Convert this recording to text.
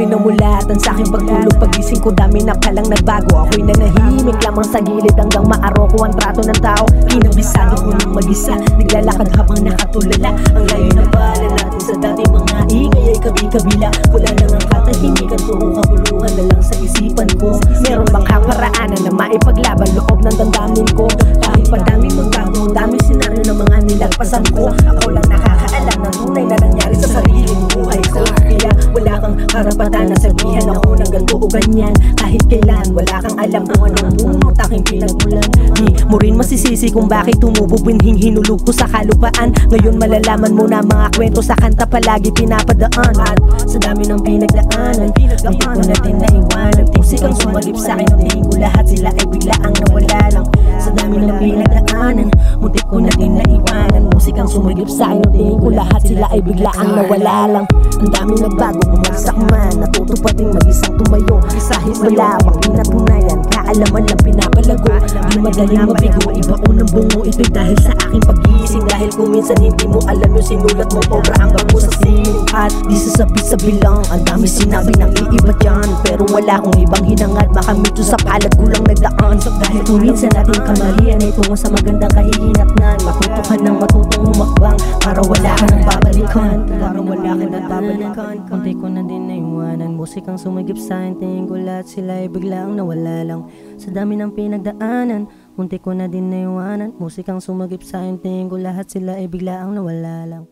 minumulatan sa aking pagtulog. Pagising ko dami na palang nagbago. Ako'y nanahimik lamang sa gilid hanggang maaroko ang trato ng tao. Kinabisado ko ng mag-isa, naglalakad habang nakatulala. Ang layo na bala natin sa dati mga ingay ay kabi-kabila. Wala nang ang katahimikan, puro kabuluhan na lang sa isipan ko. Meron bang kaparaanan na maipaglaban loob ng damdamin ko? Kahit pa daming magbago, daming senaryo ng mga nilagpasan ko. Ako lang nakakaalam ng tunay na nangyari sa sariling buhay ko. Kaya wala kang karapatan na sabihan ako ng ganito o ganyan. Kahit kailan, wala kang alam kung anong bunot aking pinagmulan. Di mo rin masisisi kung bakit tumubo binhing hinulog ko sa kalupaan. Ngayon malalaman mo na mga kwento sa kanta palagi pinapadaan. At sa dami ng pinagdaanan, hindi ko natin naiwanan. Musikang sumalip sa akin, tingin ko lahat sila ay biglaang nawala lang. Sa dami ng pinagdaanan, muntik ko na din naiwanan. Musikang sumagip sa akin, tingin ko lahat sila ay biglaang nawala lang. Ang dami nagbago, bumagsak man, natuto pa din mag-isang tumayo. Kahit wala pang pinatunayan, kaalaman lang pinapalago. Di madaling mabigo, iba unang bungo. Ito'y dahil sa aking pag-iising. Dahil kung minsan hindi mo alam yung sinulat mo, obra ang bango sa sining. At di sasabi-sabi lang, ang dami sinabi ng iiba dyan. Pero wala akong ibang hinangad, makamit yun sa palad ko lang nagdaan. Dahil kung minsan natin kamalian ay tungo sa magandang kahihinatnan. Matuto ka ng matutong humakbang para wala ka nang babalikan. Para wala ka nang babalikan. Kunti ko na din naiwanan, musikang sumagip sa akin, tingin ko lahat sila ay biglaang nawala lang. Sa dami ng pinagdaanan, muntik ko na din naiwanan. Musikang sumagip sa akin, tingin ko lahat sila ay biglaang nawala lang.